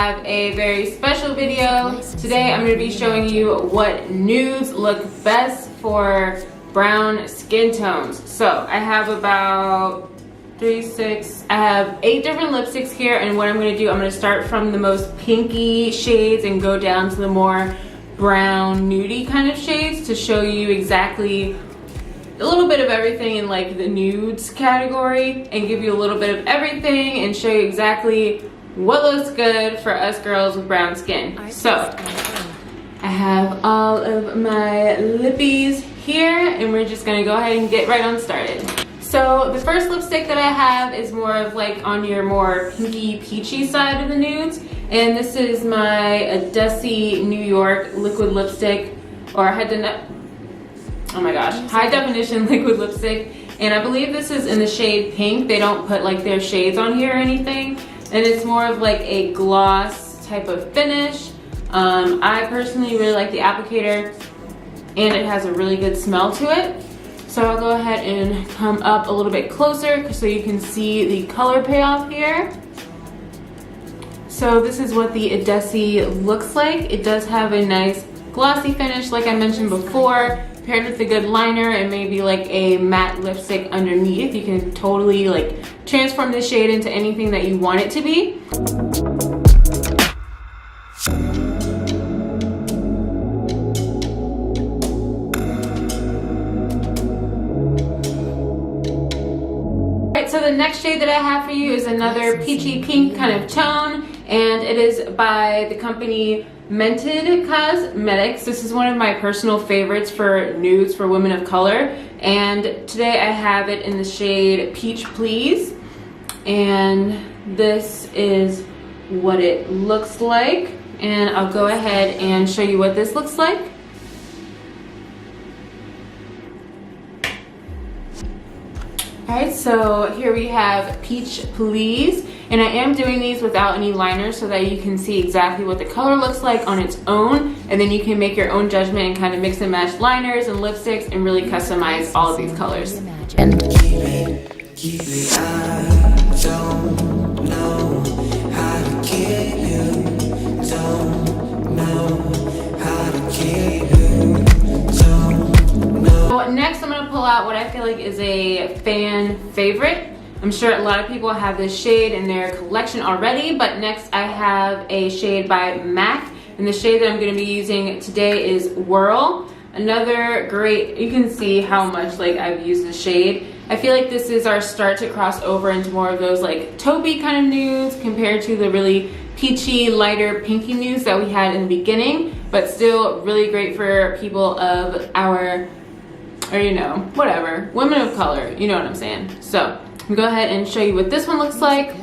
have a very special video. Today I'm going to be showing you what nudes look best for brown skin tones. So I have about I have 8 different lipsticks here, and what I'm going to do, I'm going to start from the most pinky shades and go down to the more brown nudie kind of shades to show you exactly a little bit of everything in like the nudes category, and give you a little bit of everything and show you exactly what looks good for us girls with brown skin. So I have all of my lippies here, and we're just gonna go ahead and get right on started. So the first lipstick that I have is more of like on your more pinky peachy side of the nudes, and this is my Ardelle New York liquid lipstick, or high definition liquid lipstick, and I believe this is in the shade pink. They don't put like their shades on here or anything, and it's more of like a gloss type of finish. I personally really like the applicator, and it has a really good smell to it. So I'll go ahead and come up a little bit closer so you can see the color payoff here. So this is what the Ardelle looks like. It does have a nice glossy finish, like I mentioned before, paired with a good liner and maybe like a matte lipstick underneath. You can totally like transform the shade into anything that you want it to be. So the next shade that I have for you is another peachy pink kind of tone, and it is by the company Mented Cosmetics. This is one of my personal favorites for nudes for women of color, and today I have it in the shade Peach Please, and this is what it looks like, and I'll go ahead and show you what this looks like. Alright, so here we have Peach Please, and I am doing these without any liner so that you can see exactly what the color looks like on its own, and then you can make your own judgment and kind of mix and match liners and lipsticks and really customize all of these colors. Next, I'm going to pull out what I feel like is a fan favorite. I'm sure a lot of people have this shade in their collection already, but next I have a shade by MAC, and the shade that I'm going to be using today is Whirl. Another great, you can see how much like I've used the shade. I feel like this is our start to cross over into more of those like taupey kind of nudes compared to the really peachy, lighter, pinky nudes that we had in the beginning, but still really great for people of our, or you know, whatever, women of color, you know what I'm saying. So I'm gonna go ahead and show you what this one looks like.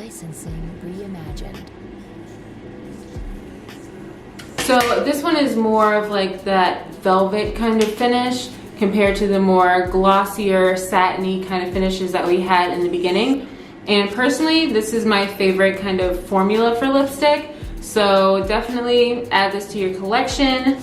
So this one is more of like that velvet kind of finish compared to the more glossier, satiny kind of finishes that we had in the beginning. And personally, this is my favorite kind of formula for lipstick. So definitely add this to your collection.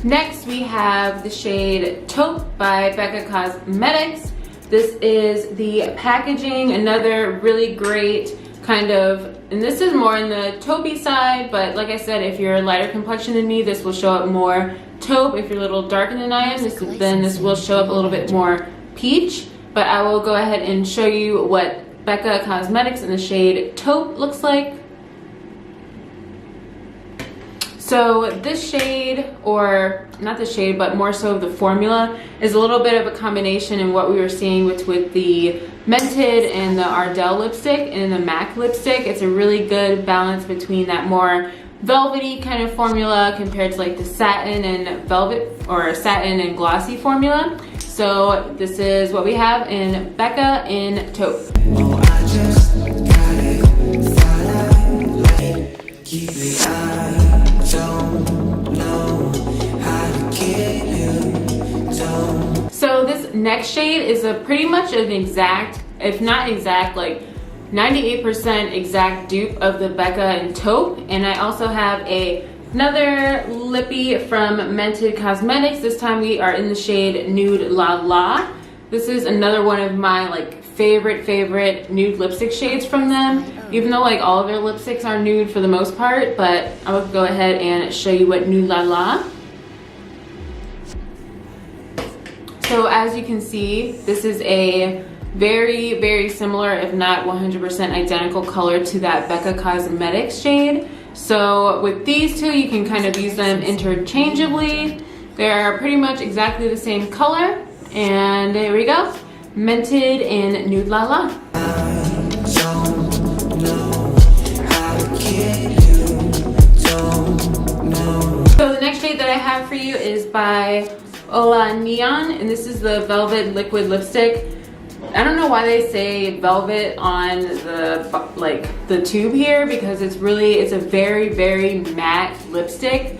Next, we have the shade Taupe by Becca Cosmetics. This is the packaging, another really great kind of, and this is more in the taupey side, but like I said, if you're a lighter complexion than me, this will show up more taupe. If you're a little darker than I am, then this will show up a little bit more peach. But I will go ahead and show you what Becca Cosmetics in the shade Taupe looks like. So this shade, or not the shade, but more so the formula, is a little bit of a combination in what we were seeing with the Mented and the Ardelle lipstick and the MAC lipstick. It's a really good balance between that more velvety kind of formula compared to like the satin and velvet, or satin and glossy formula. So this is what we have in Becca in Taupe. So this next shade is a pretty much an exact, if not exact, like 98% exact dupe of the Becca and Taupe, and I also have a Another lippy from Mented Cosmetics. This time we are in the shade Nude Lala. This is another one of my like favorite nude lipstick shades from them. Even though like all of their lipsticks are nude for the most part, but I will go ahead and show you what Nude Lala. So as you can see, this is a very similar, if not 100% identical color to that Becca Cosmetics shade. So with these two, you can kind of use them interchangeably. They're pretty much exactly the same color. And there we go, Mented in Nude Lala. So the next shade that I have for you is by Hola Neon, and this is the Velvet Liquid Lipstick. I don't know why they say velvet on the tube here, because it's a very matte lipstick.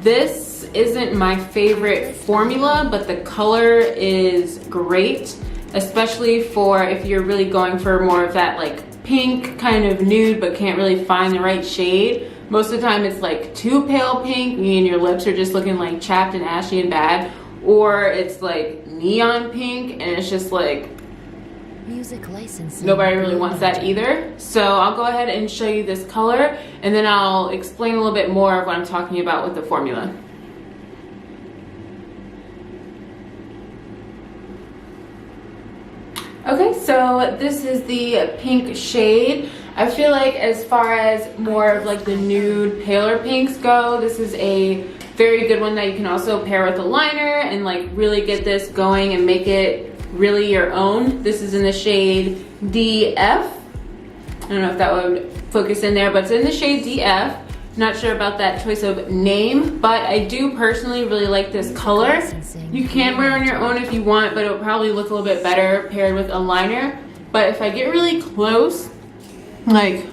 This isn't my favorite formula, but the color is great, especially for if you're really going for more of that like pink kind of nude but can't really find the right shade. Most of the time it's like too pale pink and your lips are just looking like chapped and ashy and bad, or it's like neon pink and it's just like music licensing. Nobody really wants that either. So I'll go ahead and show you this color, and then I'll explain a little bit more of what I'm talking about with the formula. Okay, so this is the pink shade. I feel like as far as more of like the nude paler pinks go, this is a very good one that you can also pair with a liner and like really get this going and make it really your own. This is in the shade DF. I don't know if that would focus in there, but it's in the shade DF. Not sure about that choice of name, but I do personally really like this color. You can wear on your own if you want, but it'll probably look a little bit better paired with a liner. But if I get really close, like,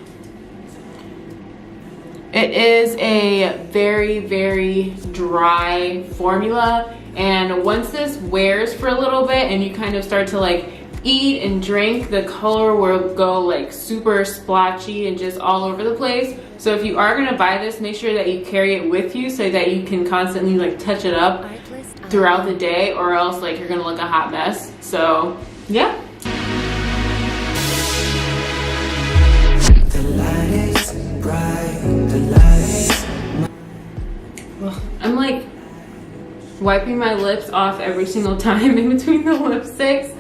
it is a very dry formula, and once this wears for a little bit and you kind of start to like eat and drink, the color will go like super splotchy and just all over the place. So if you are going to buy this, make sure that you carry it with you so that you can constantly like touch it up throughout the day, or else like you're going to look a hot mess. So yeah. The light is bright, the light is... I'm like wiping my lips off every single time in between the lipsticks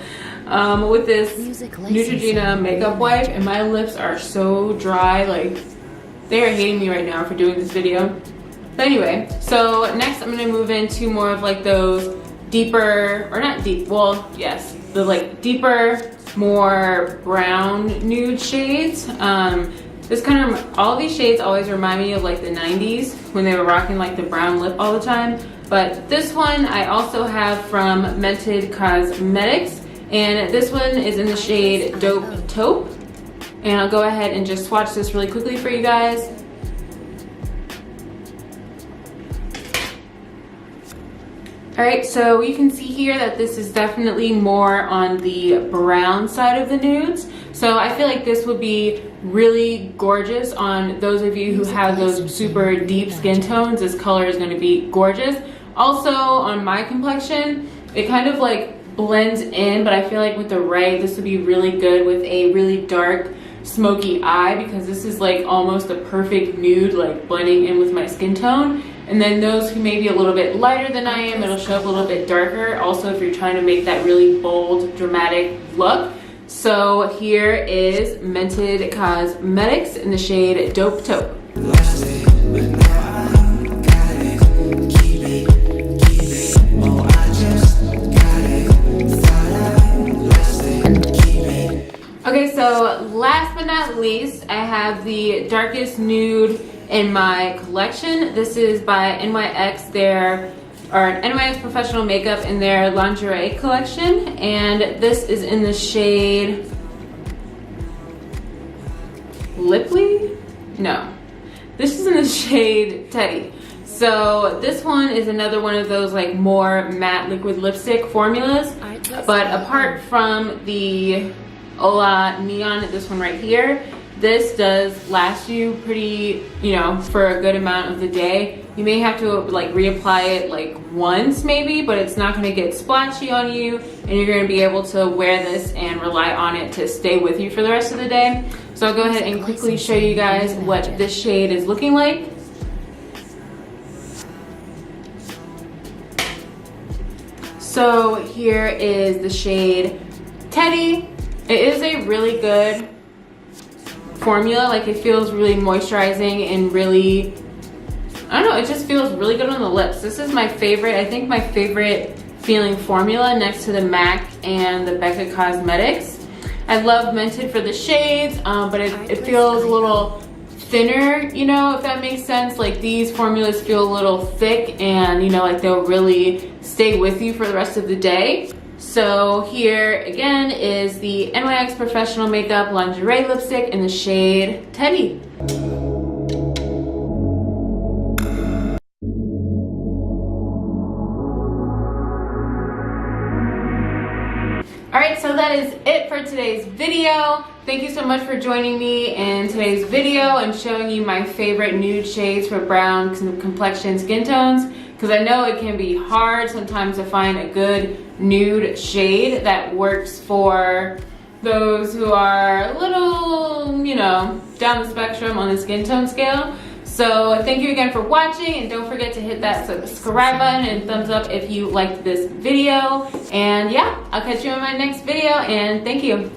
with this Neutrogena makeup wipe, and my lips are so dry. Like, they are hating me right now for doing this video. But anyway, so next I'm gonna move into more of like those deeper, or not deep, well, yes, the like deeper, more brown nude shades. This kind of, all these shades always remind me of like the 90s when they were rocking like the brown lip all the time. But this one I also have from Mented Cosmetics, and this one is in the shade Taupe. And I'll go ahead and just swatch this really quickly for you guys. Alright, so you can see here that this is definitely more on the brown side of the nudes. So I feel like this would be really gorgeous on those of you who have those super deep skin tones. This color is going to be gorgeous. Also on my complexion, it kind of like blends in, but I feel like with the right, this would be really good with a really dark smoky eye, because this is like almost a perfect nude, like blending in with my skin tone. And then those who may be a little bit lighter than I am, it'll show up a little bit darker. Also, if you're trying to make that really bold, dramatic look. So here is Mented Cosmetics in the shade Dope Taupe. Okay, so last but not least, I have the darkest nude in my collection. This is by NYX, NYX Professional Makeup in their lingerie collection, and this is in the shade Lipley? No, this is in the shade Teddy. So this one is another one of those like more matte liquid lipstick formulas, but apart from the Hola Neon, this one right here, this does last you pretty, you know, for a good amount of the day. You may have to like reapply it like once maybe, but it's not gonna get splotchy on you, and you're gonna be able to wear this and rely on it to stay with you for the rest of the day. So I'll go ahead and quickly show you guys what this shade is looking like. So here is the shade Teddy. It is a really good formula. Like, it feels really moisturizing and really, I don't know, it just feels really good on the lips. This is my favorite, I think my favorite feeling formula next to the MAC and the Becca Cosmetics. I love Mented for the shades, but it feels a little thinner, you know, if that makes sense. Like, these formulas feel a little thick and, you know, like they'll really stay with you for the rest of the day. So here again is the NYX Professional Makeup Lingerie Lipstick in the shade Teddy. Alright, so that is it for today's video. Thank you so much for joining me in today's video and showing you my favorite nude shades for brown complexion skin tones, because I know it can be hard sometimes to find a good nude shade that works for those who are a little, you know, down the spectrum on the skin tone scale. So thank you again for watching, and don't forget to hit that subscribe button and thumbs up if you liked this video. And yeah, I'll catch you in my next video, and thank you.